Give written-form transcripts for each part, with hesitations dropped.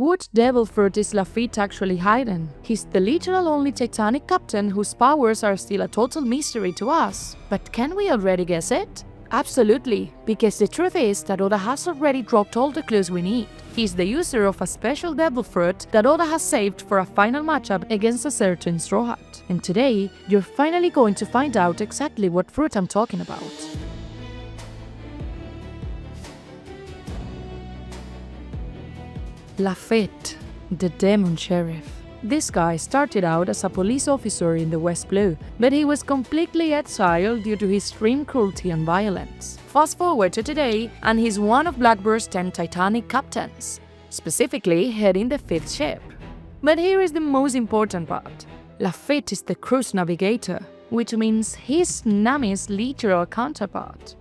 What devil fruit is Laffitte actually hiding? He's the literal only Titanic captain whose powers are still a total mystery to us. But can we already guess it? Absolutely, because the truth is that Oda has already dropped all the clues we need. He's the user of a special devil fruit that Oda has saved for a final matchup against a certain Straw Hat. And today, you're finally going to find out exactly what fruit I'm talking about. Laffitte, the Demon Sheriff. This guy started out as a police officer in the West Blue, but he was completely exiled due to his extreme cruelty and violence. Fast forward to today, and he's one of Blackbeard's 10 Titanic captains, specifically heading the 5th ship. But here is the most important part. Laffitte is the crew's navigator, which means he's Nami's literal counterpart.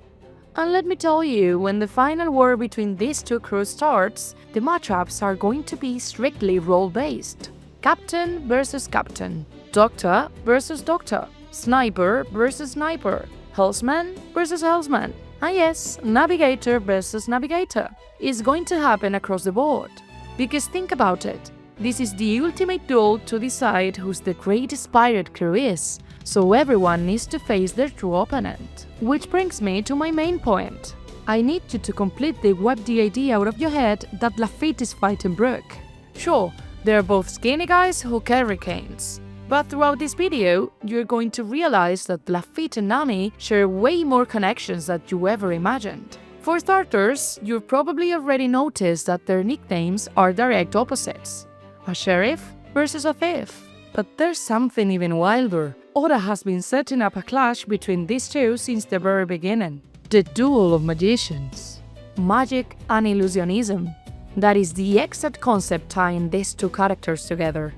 And let me tell you, when the final war between these two crews starts, the matchups are going to be strictly role-based. Captain versus captain, doctor versus doctor, sniper versus sniper, helmsman versus helmsman, and yes, navigator versus navigator is going to happen across the board. Because think about it, this is the ultimate duel to decide who's the greatest pirate crew is, so everyone needs to face their true opponent. Which brings me to my main point. I need you to completely wipe the idea out of your head that Laffitte is fighting Brooke. Sure, they're both skinny guys who carry canes. But throughout this video, you're going to realize that Laffitte and Nami share way more connections than you ever imagined. For starters, you've probably already noticed that their nicknames are direct opposites. A sheriff versus a thief. But there's something even wilder. Oda has been setting up a clash between these two since the very beginning. The duel of magicians. Magic and illusionism. That is the exact concept tying these two characters together.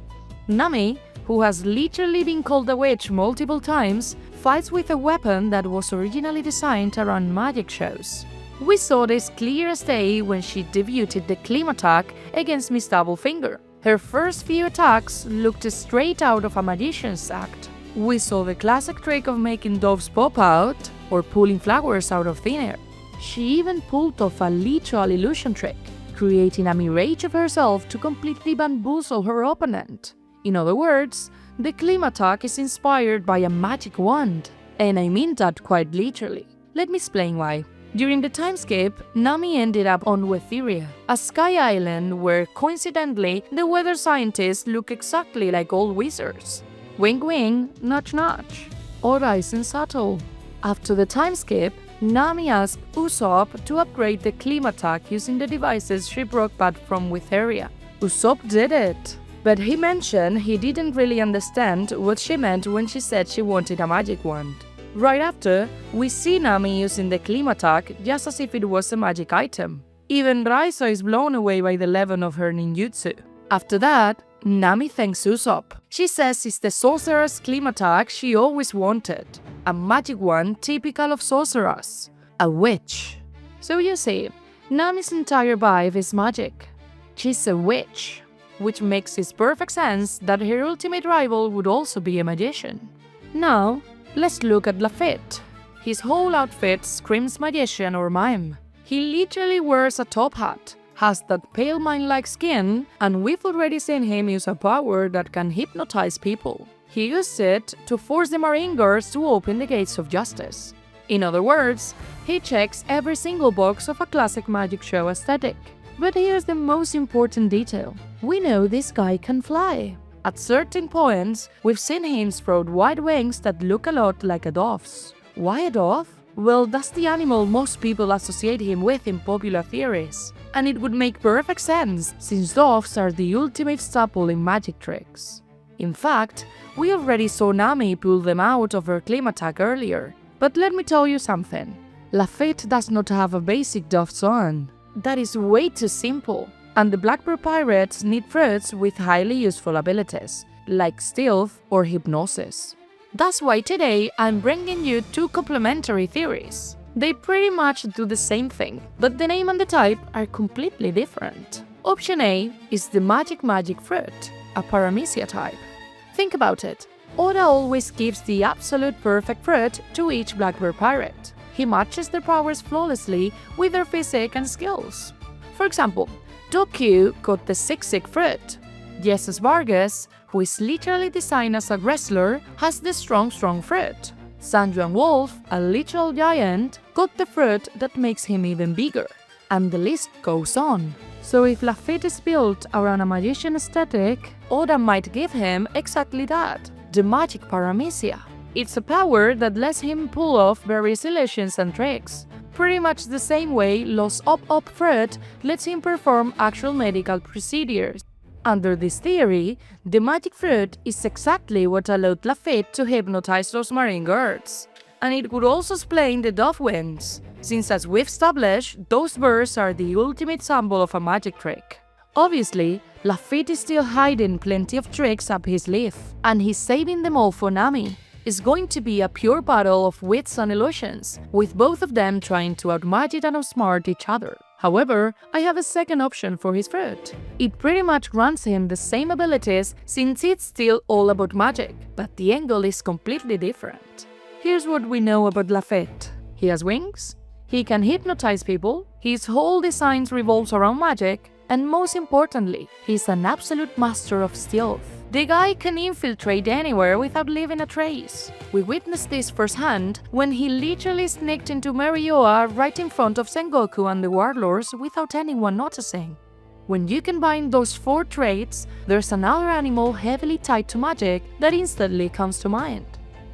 Nami, who has literally been called a witch multiple times, fights with a weapon that was originally designed around magic shows. We saw this clear as day when she debuted the Clim attack against Miss Doublefinger. Her first few attacks looked straight out of a magician's act. We saw the classic trick of making doves pop out or pulling flowers out of thin air. She even pulled off a literal illusion trick, creating a mirage of herself to completely bamboozle her opponent. In other words, the Clim attack is inspired by a magic wand. And I mean that quite literally. Let me explain why. During the time skip, Nami ended up on Wetheria, a sky island where, coincidentally, the weather scientists look exactly like old wizards. Wink wink, nudge nudge. Oda isn't subtle. After the time skip, Nami asked Usopp to upgrade the Clim attack using the devices she brought back from Wetheria. Usopp did it, but he mentioned he didn't really understand what she meant when she said she wanted a magic wand. Right after, we see Nami using the Clim attack just as if it was a magic item. Even Raizo is blown away by the level of her ninjutsu. After that, Nami thanks Usopp. She says it's the sorceress Clim attack she always wanted. A magic one typical of sorceress. A witch. So you see, Nami's entire vibe is magic. She's a witch, which makes it perfect sense that her ultimate rival would also be a magician. Now, let's look at Laffitte. His whole outfit screams magician or mime. He literally wears a top hat, has that pale mine-like skin, and we've already seen him use a power that can hypnotize people. He used it to force the Marine Guards to open the gates of justice. In other words, he checks every single box of a classic magic show aesthetic. But here's the most important detail. We know this guy can fly. At certain points, we've seen him sprout wide wings that look a lot like a dove's. Why a dove? Well, that's the animal most people associate him with in popular theories. And it would make perfect sense, since doves are the ultimate staple in magic tricks. In fact, we already saw Nami pull them out of her Clim attack earlier. But let me tell you something. Laffitte does not have a basic Dove Zoan. That is way too simple. And the Blackbeard pirates need fruits with highly useful abilities, like stealth or hypnosis. That's why today I'm bringing you two complementary theories. They pretty much do the same thing, but the name and the type are completely different. Option A is the magic fruit, a Paramecia type. Think about it. Oda always gives the absolute perfect fruit to each Blackbeard pirate. He matches their powers flawlessly with their physique and skills. For example, Doku got the Sick fruit. Jesus Vargas, who is literally designed as a wrestler, has the strong fruit. San Juan Wolf, a literal giant, got the fruit that makes him even bigger. And the list goes on. So if Laffitte is built around a magician aesthetic, Oda might give him exactly that, the magic Paramecia. It's a power that lets him pull off various illusions and tricks, pretty much the same way Los Op fruit lets him perform actual medical procedures. Under this theory, the magic fruit is exactly what allowed Laffitte to hypnotize those marine guards. And it would also explain the dove wings, since as we've established, those birds are the ultimate symbol of a magic trick. Obviously, Laffitte is still hiding plenty of tricks up his sleeve, and he's saving them all for Nami. It's going to be a pure battle of wits and illusions, with both of them trying to outmagic and outsmart each other. However, I have a second option for his fruit. It pretty much grants him the same abilities since it's still all about magic, but the angle is completely different. Here's what we know about Laffitte. He has wings, he can hypnotize people, his whole design revolves around magic, and most importantly, he's an absolute master of stealth. The guy can infiltrate anywhere without leaving a trace. We witnessed this firsthand when he literally sneaked into Mary Geoise right in front of Sengoku and the warlords without anyone noticing. When you combine those 4 traits, there's another animal heavily tied to magic that instantly comes to mind: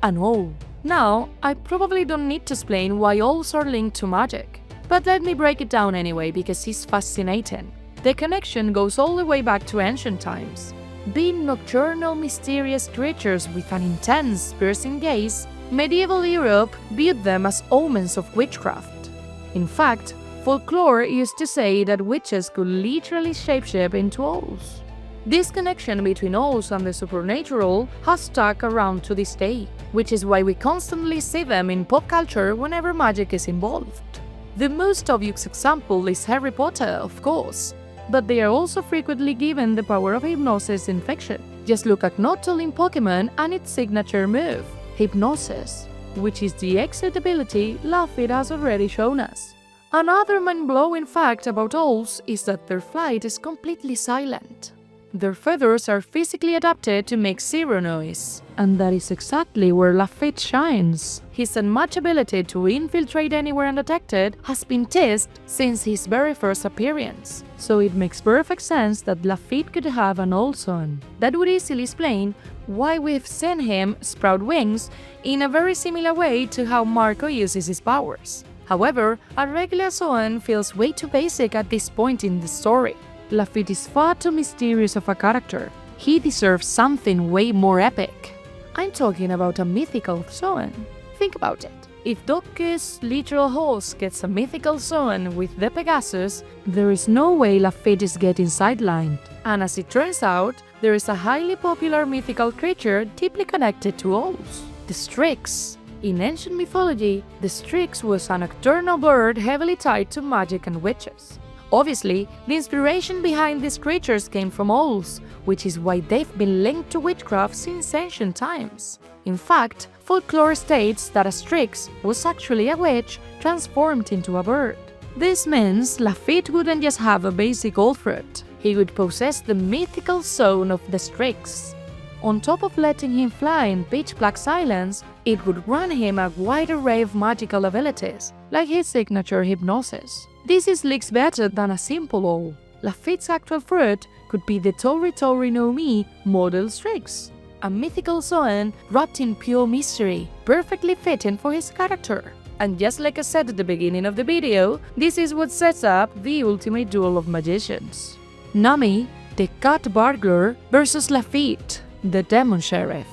an owl. Now, I probably don't need to explain why owls are linked to magic, but let me break it down anyway because it's fascinating. The connection goes all the way back to ancient times. Being nocturnal, mysterious creatures with an intense, piercing gaze, medieval Europe viewed them as omens of witchcraft. In fact, folklore used to say that witches could literally shapeshift into owls. This connection between owls and the supernatural has stuck around to this day, which is why we constantly see them in pop culture whenever magic is involved. The most obvious example is Harry Potter, of course, but they are also frequently given the power of hypnosis in fiction. Just look at Noctowl in Pokémon and its signature move, hypnosis, which is the exit ability Laffitte has already shown us. Another mind-blowing fact about owls is that their flight is completely silent. Their feathers are physically adapted to make zero noise, and that is exactly where Laffitte shines. His unmatched ability to infiltrate anywhere undetected has been tested since his very first appearance, so it makes perfect sense that Laffitte could have an owl son. That would easily explain why we've seen him sprout wings in a very similar way to how Marco uses his powers. However, a regular Zoan feels way too basic at this point in the story. Laffitte is far too mysterious of a character. He deserves something way more epic. I'm talking about a mythical Zoan. Think about it. If Doku's literal horse gets a mythical Zoan with the Pegasus, there is no way Laffitte is getting sidelined. And as it turns out, there is a highly popular mythical creature deeply connected to owls: the Strix. In ancient mythology, the Strix was a nocturnal bird heavily tied to magic and witches. Obviously, the inspiration behind these creatures came from owls, which is why they've been linked to witchcraft since ancient times. In fact, folklore states that a Strix was actually a witch transformed into a bird. This means Laffitte wouldn't just have a basic owl fruit, he would possess the mythical Zoan of the Strix. On top of letting him fly in pitch-black silence, it would grant him a wide array of magical abilities, like his signature hypnosis. This is leagues better than a simple owl. Laffitte's actual fruit could be the Tori Tori no Mi model Strix, a mythical Zoan wrapped in pure mystery, perfectly fitting for his character. And just like I said at the beginning of the video, this is what sets up the ultimate duel of magicians. Nami, the cat burglar, versus Laffitte, the demon sheriff.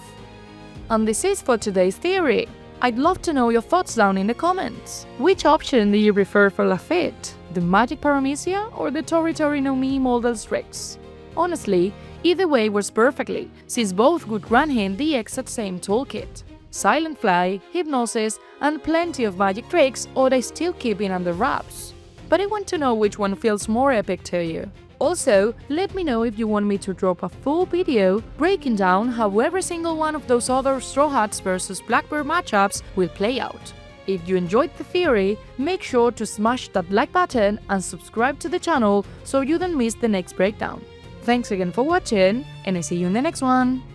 And this is for today's theory. I'd love to know your thoughts down in the comments. Which option do you prefer for Laffitte? The magic Paramecia or the Tori Tori no Mi model Strix? Honestly, either way works perfectly, since both would grant him the exact same toolkit: silent fly, hypnosis, and plenty of magic tricks, or they still keeping under wraps. But I want to know which one feels more epic to you. Also, let me know if you want me to drop a full video breaking down how every single one of those other Straw Hats vs Blackbeard matchups will play out. If you enjoyed the theory, make sure to smash that like button and subscribe to the channel so you don't miss the next breakdown. Thanks again for watching, and I see you in the next one!